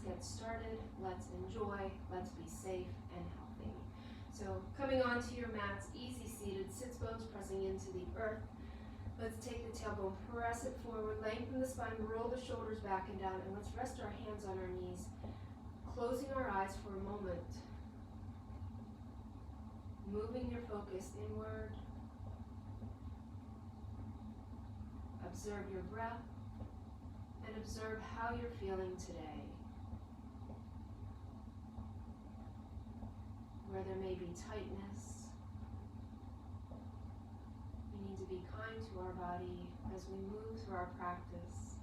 get started. Let's enjoy. Let's be safe and healthy. So coming onto your mats, easy seated, sits bones pressing into the earth. Let's take the tailbone, press it forward, lengthen the spine, roll the shoulders back and down, and let's rest our hands on our knees, closing our eyes for a moment, moving your focus inward. Observe your breath and observe how you're feeling today. Where there may be tightness, we need to be kind to our body as we move through our practice.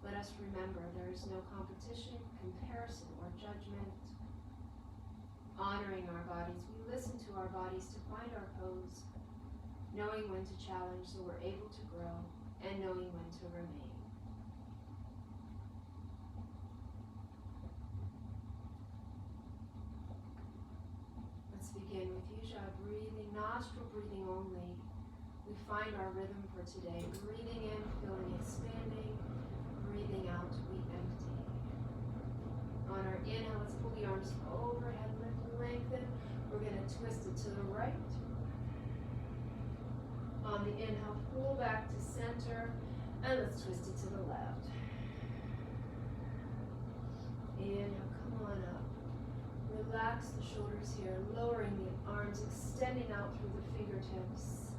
Let us remember there is no competition, comparison, or judgment. Honoring our bodies, we listen to our bodies to find our pose, knowing when to challenge so we're able to grow, and knowing when to remain. Let's begin with Ujjayi breathing, nostril breathing only. We find our rhythm for today. Breathing in, feeling expanding. Breathing out, we empty. On our inhale, let's pull the arms overhead, lift and lengthen. We're going to twist it to the right. On the inhale, pull back to center, and let's twist it to the left. Inhale, come on up. Relax the shoulders here, lowering the arms, extending out through the fingertips.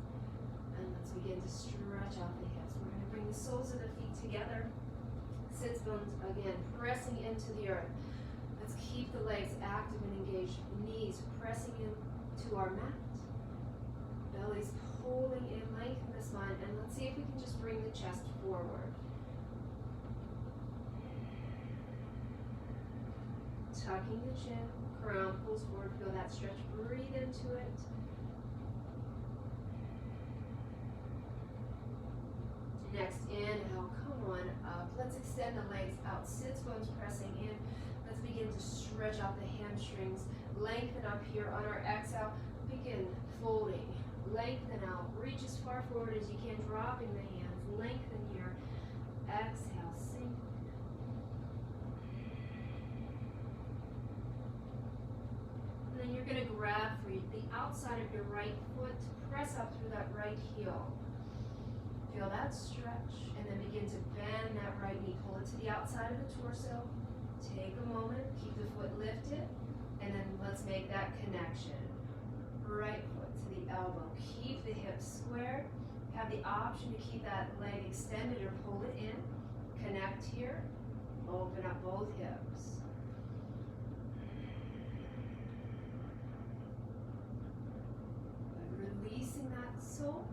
And let's begin to stretch out the hips. We're going to bring the soles of the feet together. Sits bones again, pressing into the earth. Let's keep the legs active and engaged. Knees pressing into our mat. Belly's holding in, lengthen the spine, and let's see if we can just bring the chest forward. Tucking the chin, crown pulls forward, feel that stretch, breathe into it. Next, inhale, come on up. Let's extend the legs out, sits bones pressing in. Let's begin to stretch out the hamstrings, lengthen up here. On our exhale, begin folding. Lengthen out, reach as far forward as you can, dropping the hands, lengthen here. Exhale, sink. And then you're going to grab for the outside of your right foot, press up through that right heel. Feel that stretch, and then begin to bend that right knee. Pull it to the outside of the torso. Take a moment, keep the foot lifted, and then let's make that connection. Right foot to the elbow. Keep the hips squared. Have the option to keep that leg extended or pull it in. Connect here. Open up both hips. Releasing that sole.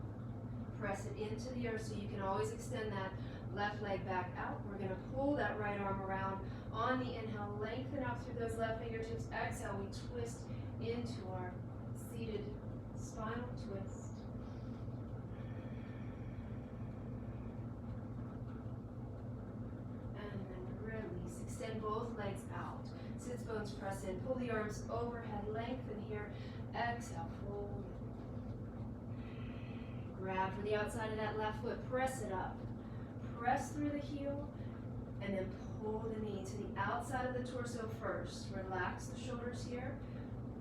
Press it into the earth so you can always extend that left leg back out. We're going to pull that right arm around. On the inhale, lengthen up through those left fingertips. Exhale, we twist into our seated spinal twist. And then release. Extend both legs out. Sits bones press in. Pull the arms overhead. Lengthen here. Exhale, fold. Grab for the outside of that left foot. Press it up. Press through the heel. And then pull the knee to the outside of the torso first. Relax the shoulders here.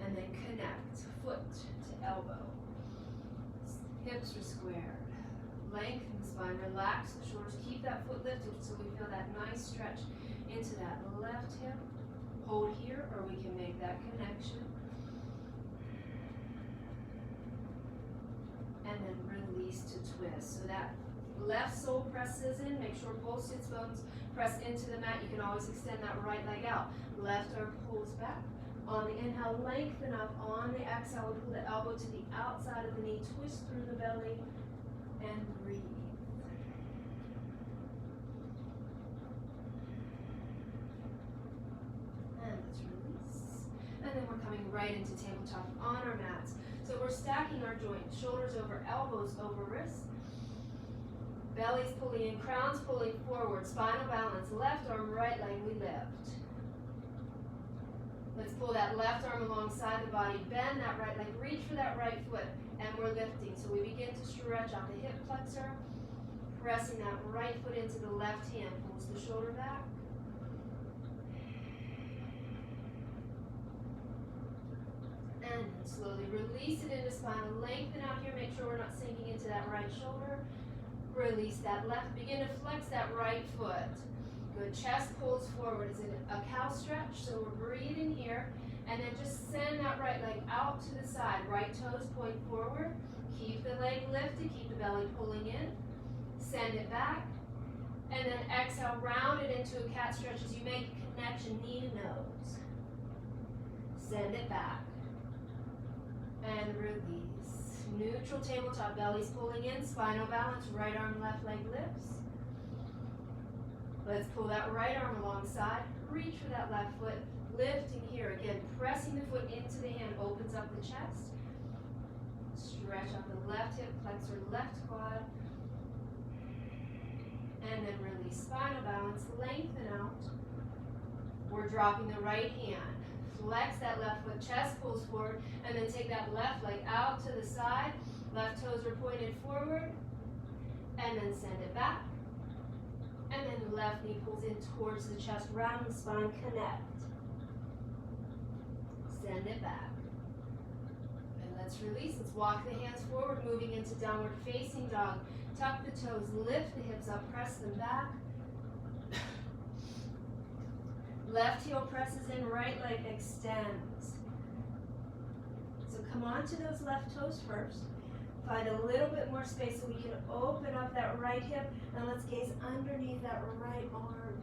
And then connect, foot to elbow. Hips are squared. Lengthen the spine, relax the shoulders. Keep that foot lifted so we feel that nice stretch into that left hip. Hold here, or we can make that connection. And then release to twist. So that left sole presses in. Make sure both sits bones press into the mat. You can always extend that right leg out. Left arm pulls back. On the inhale, lengthen up. On the exhale, we pull the elbow to the outside of the knee, twist through the belly, and breathe. And let's release. And then we're coming right into tabletop on our mats. So we're stacking our joints, shoulders over, elbows over wrists. Belly's pulling in, crown's pulling forward, spinal balance, left arm, right leg, we lift. Let's pull that left arm alongside the body, bend that right leg, reach for that right foot, and we're lifting. So we begin to stretch out the hip flexor, pressing that right foot into the left hand, pulls the shoulder back. Slowly release it into spinal. Lengthen out here. Make sure we're not sinking into that right shoulder. Release that left. Begin to flex that right foot. Good. Chest pulls forward. It's a cow stretch. So we're breathing here. And then just send that right leg out to the side. Right toes point forward. Keep the leg lifted. Keep the belly pulling in. Send it back. And then exhale. Round it into a cat stretch as you make a connection knee to nose. Send it back. And release. Neutral tabletop, belly's pulling in, spinal balance, right arm, left leg lifts. Let's pull that right arm alongside, reach for that left foot, lifting here, again, pressing the foot into the hand, opens up the chest. Stretch out the left hip, flexor left quad. And then release spinal balance, lengthen out. We're dropping the right hand. Flex that left foot, chest pulls forward, and then take that left leg out to the side. Left toes are pointed forward, and then send it back. And then left knee pulls in towards the chest, round the spine, connect. Send it back. And let's release. Let's walk the hands forward, moving into downward facing dog. Tuck the toes, lift the hips up, press them back. Left heel presses in, right leg extends. So come on to those left toes first. Find a little bit more space so we can open up that right hip, and let's gaze underneath that right arm.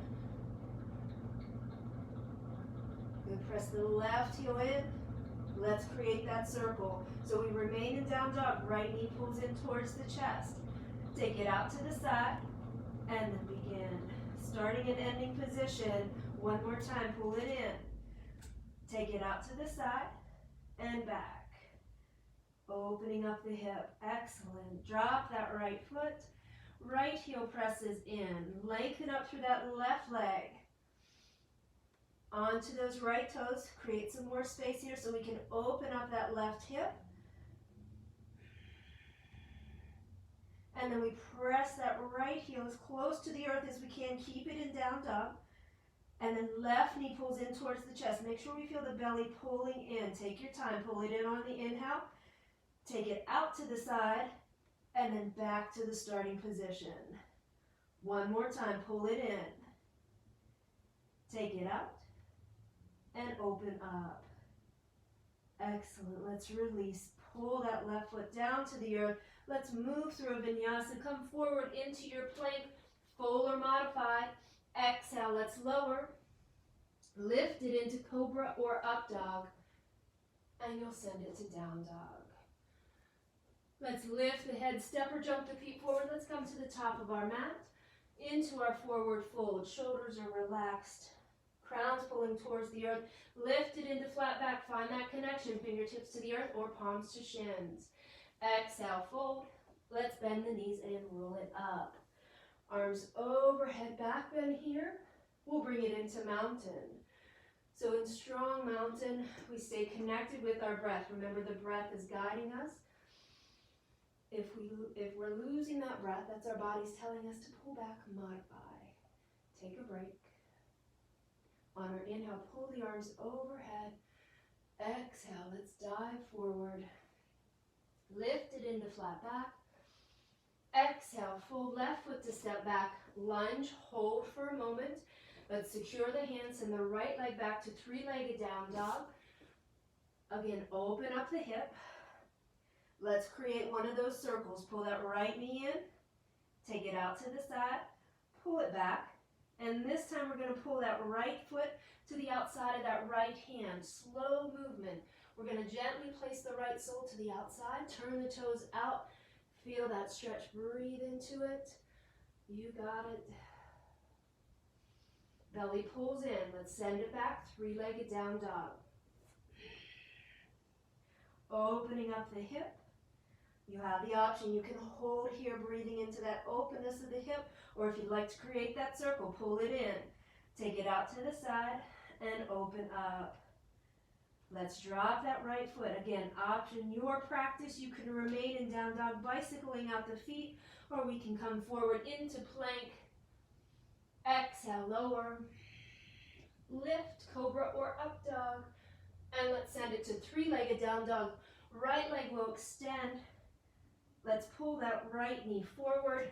Good, press the left heel in. Let's create that circle. So we remain in down dog, right knee pulls in towards the chest. Take it out to the side, and then begin. Starting and ending position. One more time, pull it in. Take it out to the side and back. Opening up the hip, excellent. Drop that right foot. Right heel presses in. Lengthen up through that left leg. Onto those right toes. Create some more space here so we can open up that left hip. And then we press that right heel as close to the earth as we can. Keep it in down dog. And then left knee pulls in towards the chest. Make sure we feel the belly pulling in. Take your time. Pull it in on the inhale. Take it out to the side. And then back to the starting position. One more time. Pull it in. Take it out. And open up. Excellent. Let's release. Pull that left foot down to the earth. Let's move through a vinyasa. Come forward into your plank. Full or modified. Exhale, let's lower. Lift it into cobra or up dog. And you'll send it to down dog. Let's lift the head, step or jump the feet forward. Let's come to the top of our mat. Into our forward fold. Shoulders are relaxed. Crowns pulling towards the earth. Lift it into flat back. Find that connection. Fingertips to the earth or palms to shins. Exhale, fold. Let's bend the knees and roll it up. Arms overhead, back bend here. We'll bring it into mountain. So in strong mountain, we stay connected with our breath. Remember, the breath is guiding us. If we're losing that breath, that's our body's telling us to pull back, modify. Take a break. On our inhale, pull the arms overhead. Exhale, let's dive forward. Lift it into flat back. Exhale, fold left foot to step back, lunge, hold for a moment. Let's secure the hands and the right leg back to three-legged down dog. Again, open up the hip. Let's create one of those circles. Pull that right knee in, take it out to the side, pull it back, and this time we're going to pull that right foot to the outside of that right hand. Slow movement. We're going to gently place the right sole to the outside, turn the toes out. Feel that stretch, breathe into it. You got it. Belly pulls in. Let's send it back, three-legged down dog. Opening up the hip. You have the option. You can hold here, breathing into that openness of the hip, or if you'd like to create that circle, pull it in. Take it out to the side and open up. Let's drop that right foot. Again, option your practice. You can remain in down dog, bicycling out the feet, or we can come forward into plank. Exhale, lower. Lift, cobra or up dog. And let's send it to three-legged down dog. Right leg will extend. Let's pull that right knee forward.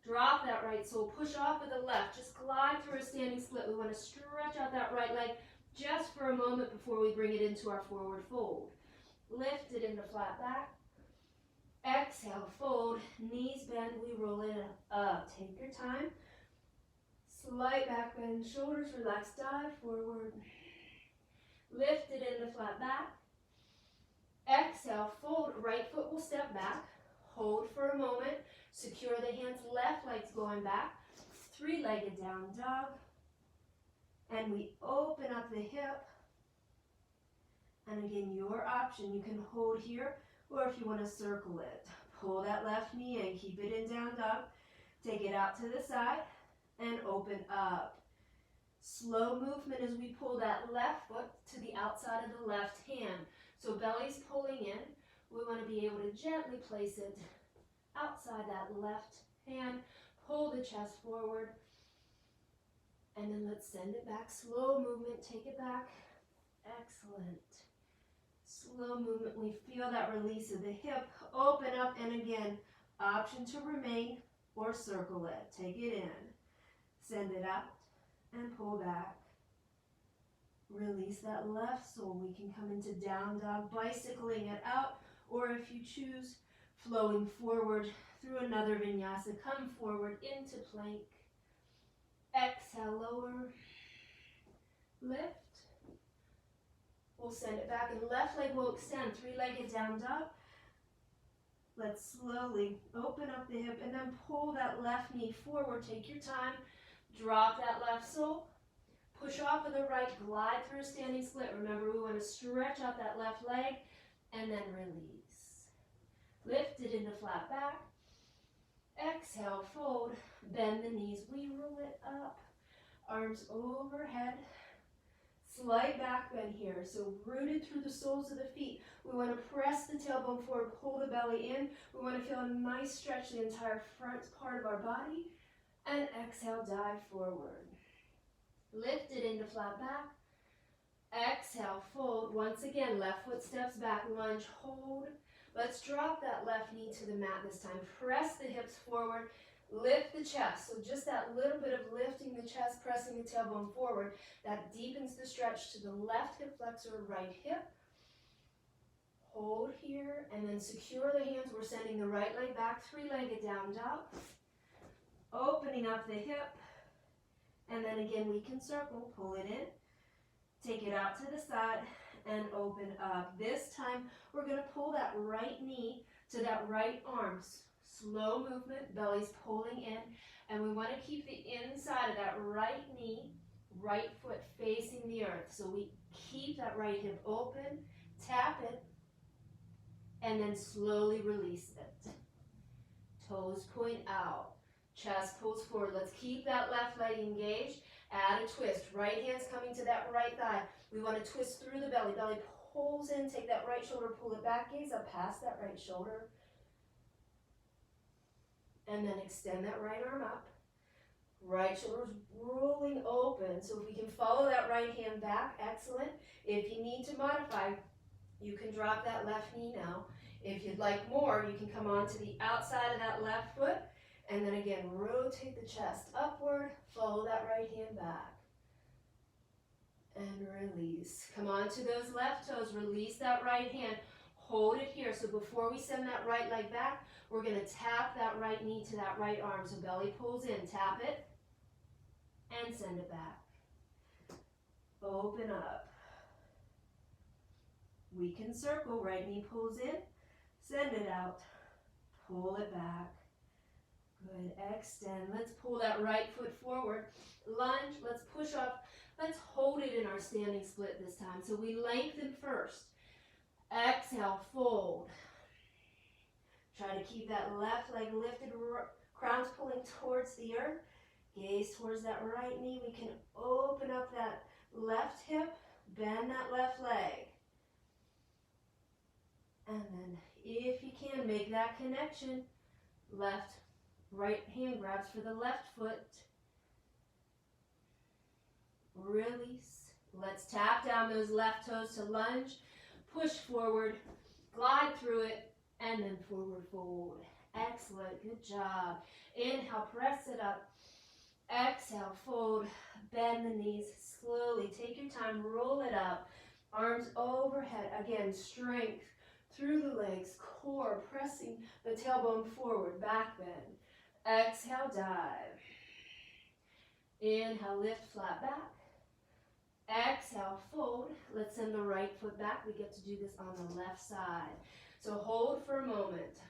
Drop that right sole. Push off with the left. Just glide through a standing split. We want to stretch out that right leg just for a moment before we bring it into our forward fold. Lift it into flat back. Exhale, fold. Knees bend. We roll it up. Take your time. Slight back bend. Shoulders relax. Dive forward. Lift it into flat back. Exhale, fold. Right foot will step back. Hold for a moment. Secure the hands. Left leg's going back. Three-legged down dog. And we open up the hip. And again, your option. You can hold here, or if you want to circle it. Pull that left knee in. Keep it in down dog. Take it out to the side and open up. Slow movement as we pull that left foot to the outside of the left hand. So belly's pulling in. We want to be able to gently place it outside that left hand. Pull the chest forward. And then let's send it back. Slow movement. Take it back. Excellent. Slow movement. We feel that release of the hip. Open up, and again, option to remain or circle it. Take it in. Send it out and pull back. Release that left sole. We can come into down dog, bicycling it out, or if you choose, flowing forward through another vinyasa. Come forward into plank. Exhale, lower. Lift. We'll send it back, and left leg will extend. Three-legged down dog. Let's slowly open up the hip and then pull that left knee forward. Take your time. Drop that left sole. Push off with the right. Glide through a standing split. Remember, we want to stretch out that left leg and then release. Lift it into flat back. Exhale, fold. Bend the knees. We roll it up. Arms overhead. Slight back bend here, so rooted through the soles of the feet. We want to press the tailbone forward, pull the belly in. We want to feel a nice stretch the entire front part of our body. And exhale, dive forward. Lift it into flat back. Exhale, fold. Once again, left foot steps back, lunge, hold. Let's drop that left knee to the mat this time. Press the hips forward. Lift the chest, so just that little bit of lifting the chest, pressing the tailbone forward, that deepens the stretch to the left hip flexor, right hip. Hold here, and then secure the hands. We're sending the right leg back, three-legged down dog. Opening up the hip, and then again we can circle, pull it in, take it out to the side, and open up. This time, we're going to pull that right knee to that right arm. Slow movement, belly's pulling in, and we want to keep the inside of that right knee, right foot facing the earth. So we keep that right hip open, tap it, and then slowly release it. Toes point out, chest pulls forward. Let's keep that left leg engaged. Add a twist. Right hand's coming to that right thigh. We want to twist through the belly. Belly pulls in, take that right shoulder, pull it back, gaze up past that right shoulder. And then extend that right arm up. Right shoulder's rolling open. So if we can follow that right hand back, excellent. If you need to modify, you can drop that left knee now. If you'd like more, you can come onto the outside of that left foot. And then again, rotate the chest upward. Follow that right hand back. And release. Come onto those left toes. Release that right hand. Hold it here. So before we send that right leg back, we're going to tap that right knee to that right arm. So belly pulls in. Tap it. And send it back. Open up. We can circle. Right knee pulls in. Send it out. Pull it back. Good. Extend. Let's pull that right foot forward. Lunge. Let's push up. Let's hold it in our standing split this time. So we lengthen first. Exhale, fold. Try to keep that left leg lifted, crown's pulling towards the earth. Gaze towards that right knee. We can open up that left hip, bend that left leg. And then, if you can, make that connection. Left, right hand grabs for the left foot. Release. Let's tap down those left toes to lunge, push forward, glide through it, and then forward fold. Excellent, good job. Inhale, press it up. Exhale, fold, bend the knees, slowly take your time, roll it up, arms overhead. Again, strength through the legs, core pressing the tailbone forward, back bend. Exhale, dive. Inhale, lift, flat back. Exhale, fold. Let's send the right foot back. We get to do this on the left side. So hold for a moment.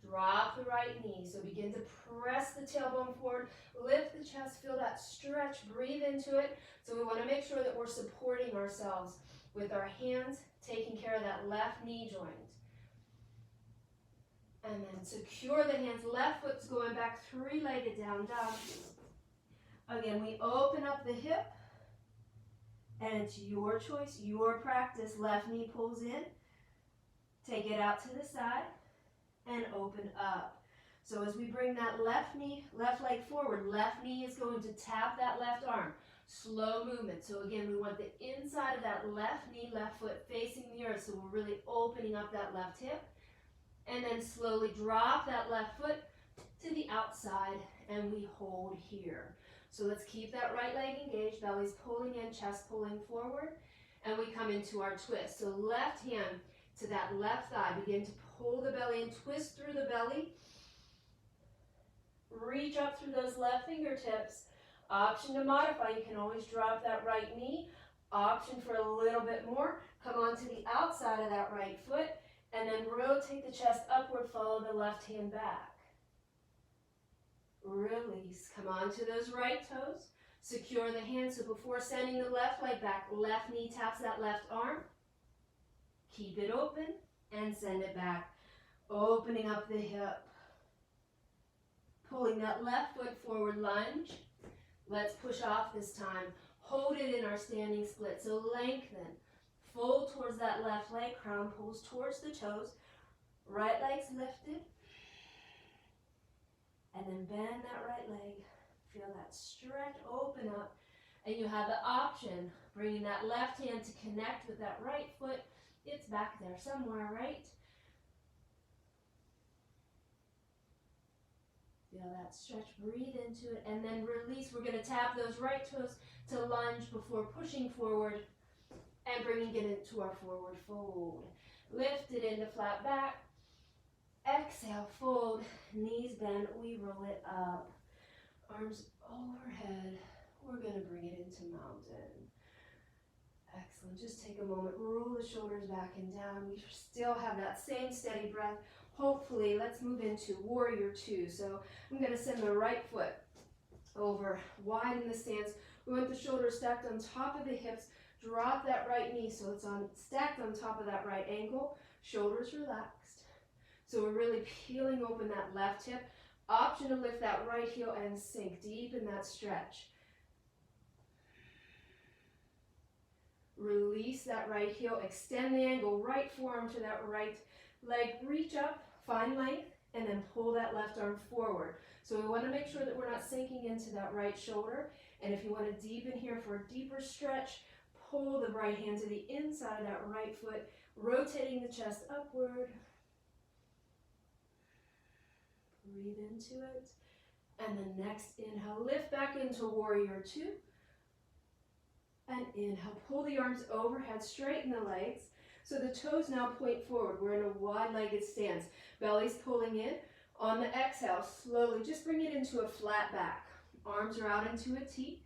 Drop the right knee. So begin to press the tailbone forward. Lift the chest. Feel that stretch. Breathe into it. So we want to make sure that we're supporting ourselves with our hands, taking care of that left knee joint. And then secure the hands. Left foot's going back, three-legged down dog. Again, we open up the hip. And it's your choice, your practice. Left knee pulls in. Take it out to the side. And open up. So as we bring that left knee, left leg forward, left knee is going to tap that left arm. Slow movement. So again, we want the inside of that left knee, left foot facing the earth. So we're really opening up that left hip. And then slowly drop that left foot to the outside and we hold here. So let's keep that right leg engaged, belly's pulling in, chest pulling forward, and we come into our twist. So left hand to that left thigh, begin to pull the belly and twist through the belly. Reach up through those left fingertips. Option to modify, you can always drop that right knee. Option for a little bit more, come onto the outside of that right foot, and then rotate the chest upward, follow the left hand back. Release, come onto those right toes, secure the hands. So before sending the left leg back, left knee taps that left arm. Keep it open and send it back. Opening up the hip. Pulling that left foot forward, lunge. Let's push off this time. Hold it in our standing split. So lengthen. Fold towards that left leg. Crown pulls towards the toes. Right leg's lifted. And then bend that right leg. Feel that stretch, open up. And you have the option, bringing that left hand to connect with that right foot. It's back there somewhere, right? Feel that stretch, breathe into it, and then release. We're going to tap those right toes to lunge before pushing forward and bringing it into our forward fold. Lift it into flat back. Exhale, fold, knees bend, we roll it up. Arms overhead. We're going to bring it into mountain. Excellent. Just take a moment, roll the shoulders back and down. We still have that same steady breath. Hopefully, let's move into warrior two. So I'm going to send the right foot over, widen the stance. We want the shoulders stacked on top of the hips. Drop that right knee so it's stacked on top of that right ankle. Shoulders relaxed. So we're really peeling open that left hip. Option to lift that right heel and sink deep in that stretch. Release that right heel, extend the angle, right forearm to that right leg, reach up, find length, and then pull that left arm forward. So we want to make sure that we're not sinking into that right shoulder. And if you want to deepen here for a deeper stretch, pull the right hand to the inside of that right foot, rotating the chest upward. Breathe into it. And then next inhale, lift back into warrior two. And inhale, pull the arms overhead, straighten the legs. So the toes now point forward. We're in a wide-legged stance. Belly's pulling in. On the exhale, slowly, just bring it into a flat back. Arms are out into a T.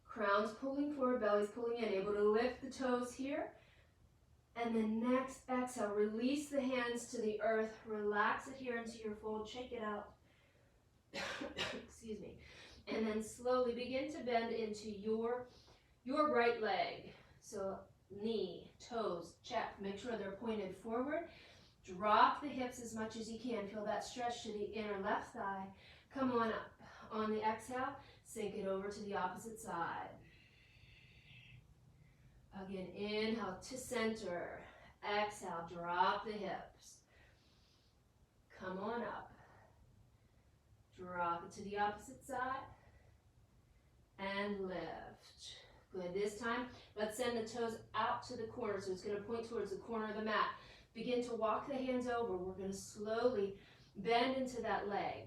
Crown's pulling forward, belly's pulling in. Able to lift the toes here. And then next exhale, release the hands to the earth. Relax it here into your fold. Shake it out. Excuse me. And then slowly begin to bend into your right leg. So knee, toes, check. Make sure they're pointed forward. Drop the hips as much as you can. Feel that stretch to the inner left thigh. Come on up. On the exhale, sink it over to the opposite side. Again, inhale to center. Exhale, drop the hips. Come on up. Drop it to the opposite side. and lift. Good. This time, let's send the toes out to the corner. So it's going to point towards the corner of the mat. Begin to walk the hands over. We're going to slowly bend into that leg.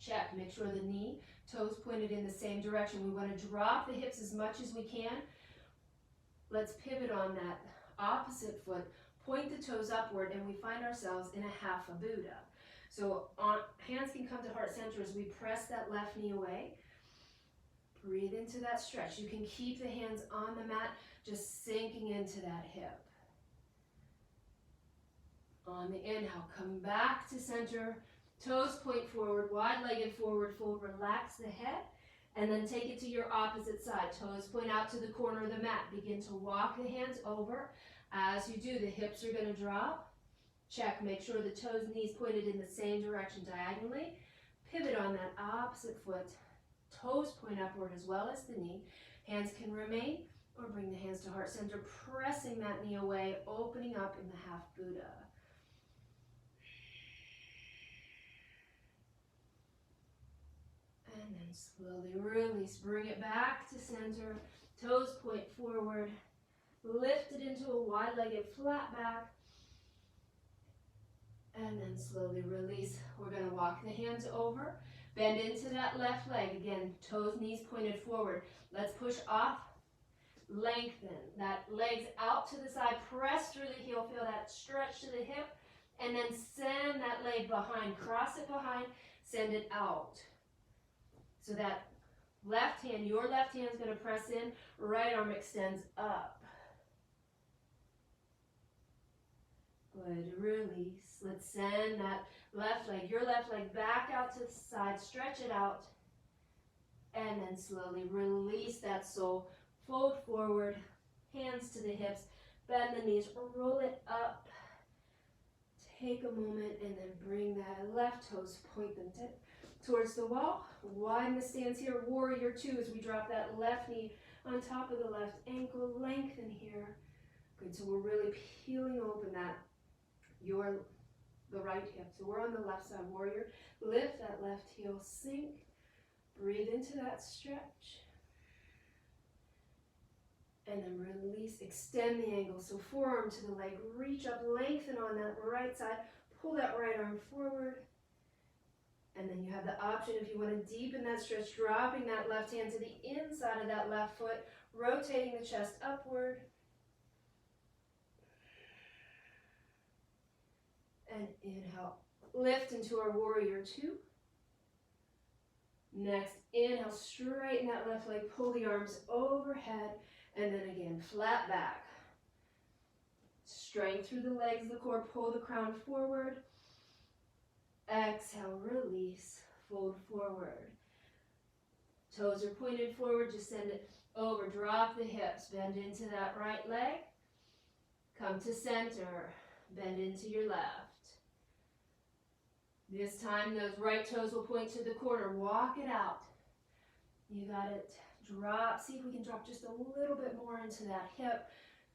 Check. Make sure the knee, toes pointed in the same direction. We want to drop the hips as much as we can. Let's pivot on that opposite foot. Point the toes upward, and we find ourselves in a half a Buddha. So hands can come to heart center as we press that left knee away. Breathe into that stretch. You can keep the hands on the mat, just sinking into that hip. On the inhale, come back to center. Toes point forward, wide-legged forward fold. Relax the head, and then take it to your opposite side. Toes point out to the corner of the mat. Begin to walk the hands over. As you do, the hips are going to drop. Check. Make sure the toes and knees pointed in the same direction diagonally. Pivot on that opposite foot. Toes point upward as well as the knee. Hands can remain or bring the hands to heart center, pressing that knee away, opening up in the half Buddha. And then slowly release. Bring it back to center. Toes point forward. Lift it into a wide-legged flat back. And then slowly release. We're going to walk the hands over. Bend into that left leg. Again, toes, knees pointed forward. Let's push off. Lengthen. That leg's out to the side. Press through the heel. Feel that stretch to the hip. And then send that leg behind. Cross it behind. Send it out. So that left hand, your left hand is going to press in. Right arm extends up. Good. Release. Let's send that left leg, your left leg back out to the side. Stretch it out. And then slowly release that sole. Fold forward. Hands to the hips. Bend the knees. Roll it up. Take a moment and then bring that left toes. Point them towards the wall. Widen the stance here. Warrior two as we drop that left knee on top of the left ankle. Lengthen here. Good. So we're really peeling open the right hip. So we're on the left side, warrior. Lift that left heel, sink. Breathe into that stretch. And then release, extend the angle. So forearm to the leg, reach up, lengthen on that right side. Pull that right arm forward. And then you have the option, if you want to deepen that stretch, dropping that left hand to the inside of that left foot, rotating the chest upward. And inhale, lift into our warrior two. Next, inhale, straighten that left leg, pull the arms overhead, and then again, flat back. Strength through the legs, the core, pull the crown forward. Exhale, release, fold forward. Toes are pointed forward, just send it over, drop the hips, bend into that right leg. Come to center, bend into your left. This time, those right toes will point to the corner. Walk it out. You got it. Drop. See if we can drop just a little bit more into that hip.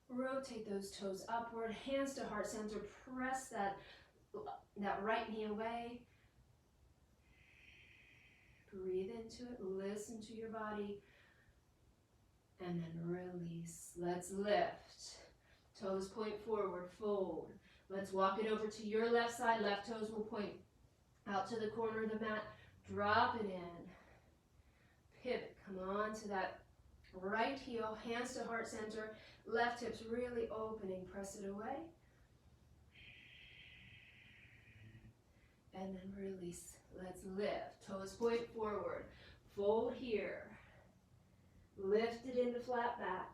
Rotate those toes upward. Hands to heart center. Press that right knee away. Breathe into it. Listen to your body. And then release. Let's lift. Toes point forward. Fold. Let's walk it over to your left side. Left toes will point out to the corner of the mat. Drop it in. Pivot. Come on to that right heel. Hands to heart center. Left hips really opening. Press it away. And then release. Let's lift. Toes point forward. Fold here. Lift it into flat back.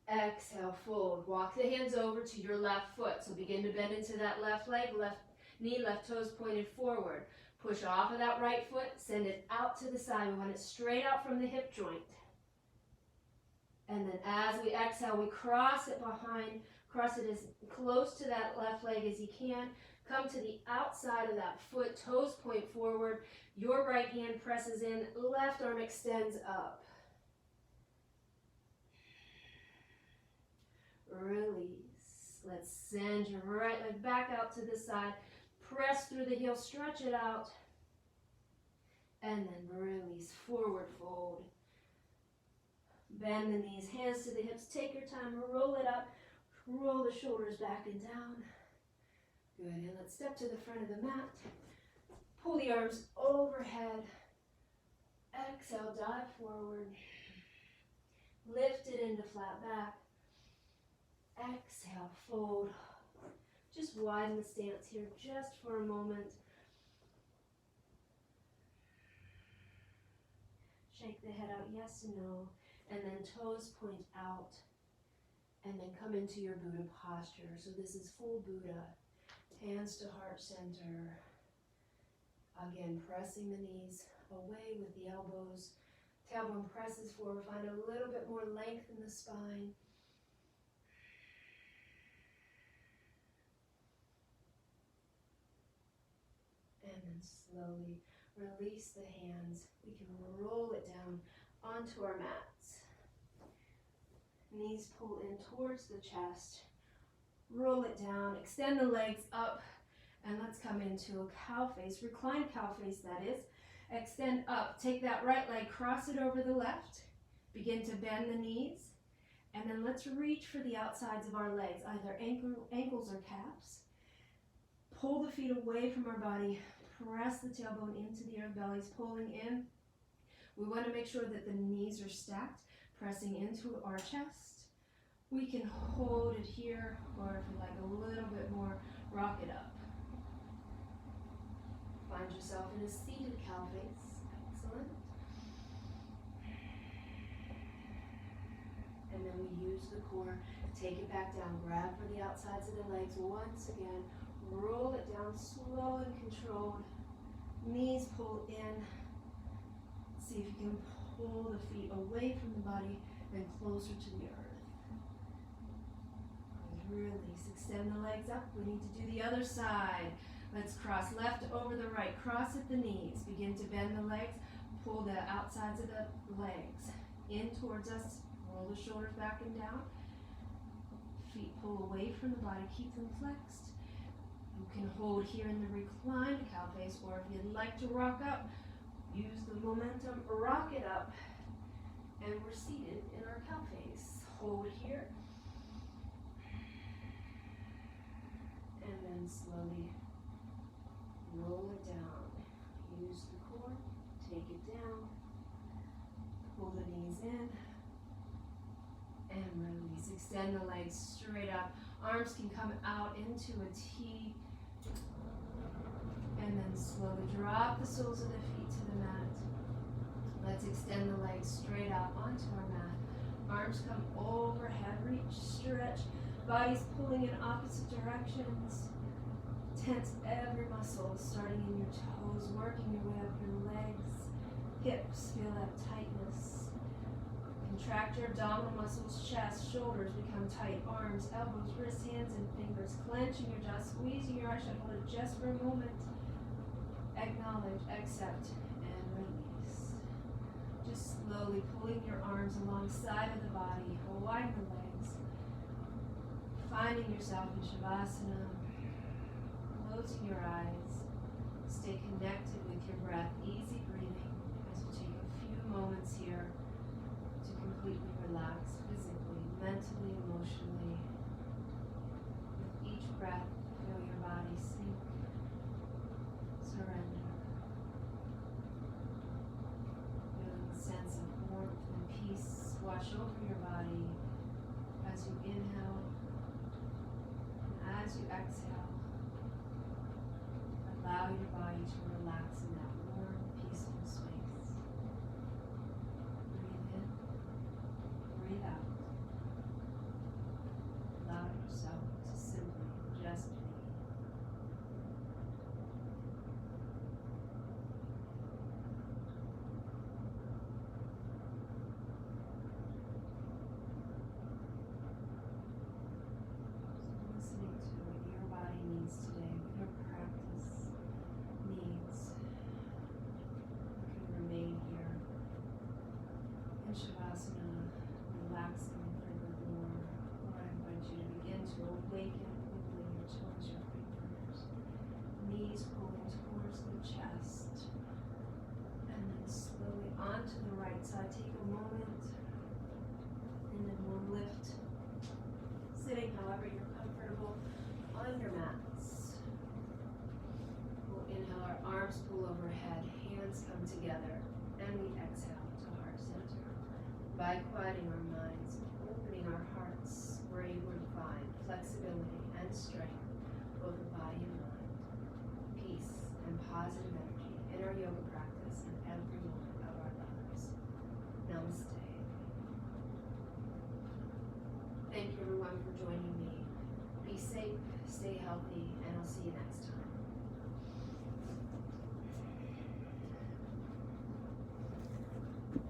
Exhale, fold. Walk the hands over to your left foot. So begin to bend into that left leg, left knee, left toes pointed forward. Push off of that right foot, send it out to the side. We want it straight out from the hip joint. And then as we exhale, we cross it behind, cross it as close to that left leg as you can. Come to the outside of that foot, toes point forward. Your right hand presses in, left arm extends up. Release. Let's send your right leg back out to the side. Press through the heel, stretch it out. And then release, forward fold. Bend the knees, hands to the hips. Take your time, roll it up. Roll the shoulders back and down. Good, and let's step to the front of the mat. Pull the arms overhead. Exhale, dive forward. Lift it into flat back. Exhale, fold. Just widen the stance here just for a moment. Shake the head out, yes and no. And then toes point out. And then come into your Buddha posture. So this is full Buddha. Hands to heart center. Again, pressing the knees away with the elbows. Tailbone presses forward. Find a little bit more length in the spine. And then slowly release the hands. We can roll it down onto our mats. Knees pull in towards the chest. Roll it down. Extend the legs up. And let's come into a cow face. Reclined cow face, that is. Extend up. Take that right leg. Cross it over the left. Begin to bend the knees. And then let's reach for the outsides of our legs, either ankles or calves. Pull the feet away from our body. Press the tailbone into the earth. Belly's pulling in. We want to make sure that the knees are stacked, pressing into our chest. We can hold it here, or if you like a little bit more, rock it up. Find yourself in a seated cow face. Excellent. And then we use the core. Take it back down. Grab for the outsides of the legs. Once again, roll it down slow and controlled. Knees pull in. See if you can pull the feet away from the body and closer to the earth. Release. Extend the legs up. We need to do the other side. Let's cross left over the right. Cross at the knees. Begin to bend the legs. Pull the outsides of the legs in towards us. Roll the shoulders back and down. Feet pull away from the body. Keep them flexed. You can hold here in the reclined cow face, or if you'd like to rock up, use the momentum, rock it up. And we're seated in our cow face. Hold here. And then slowly roll it down. Use the core. Take it down. Pull the knees in. And release. Extend the legs straight up. Arms can come out into a T. And then slowly drop the soles of the feet to the mat. Let's extend the legs straight out onto our mat. Arms come overhead. Reach, stretch. Body's pulling in opposite directions. Tense every muscle, starting in your toes, working your way up your legs. Hips, feel that tightness. Contract your abdominal muscles, chest, shoulders become tight. Arms, elbows, wrists, hands, and fingers. Clenching your jaw, squeezing your eyes shut. Hold it just for a moment. Acknowledge, accept, and release. Just slowly pulling your arms alongside of the body. Widen the legs. Finding yourself in Shavasana. Closing your eyes. Stay connected with your breath. Easy breathing as you take a few moments here to completely relax physically, mentally, emotionally. With each breath, feel your body sink, surrender. Feeling the sense of warmth and peace wash over your body as you inhale and as you exhale. Allow your body to relax in that warm, peaceful space. Breathe in, breathe out. Allow yourself to simply just be. Listening to what your body needs today, what your practice needs. strength, both of body and mind, peace and positive energy in our yoga practice in every moment of our lives. Namaste. Thank you everyone for joining me. Be safe, stay healthy, and I'll see you next time.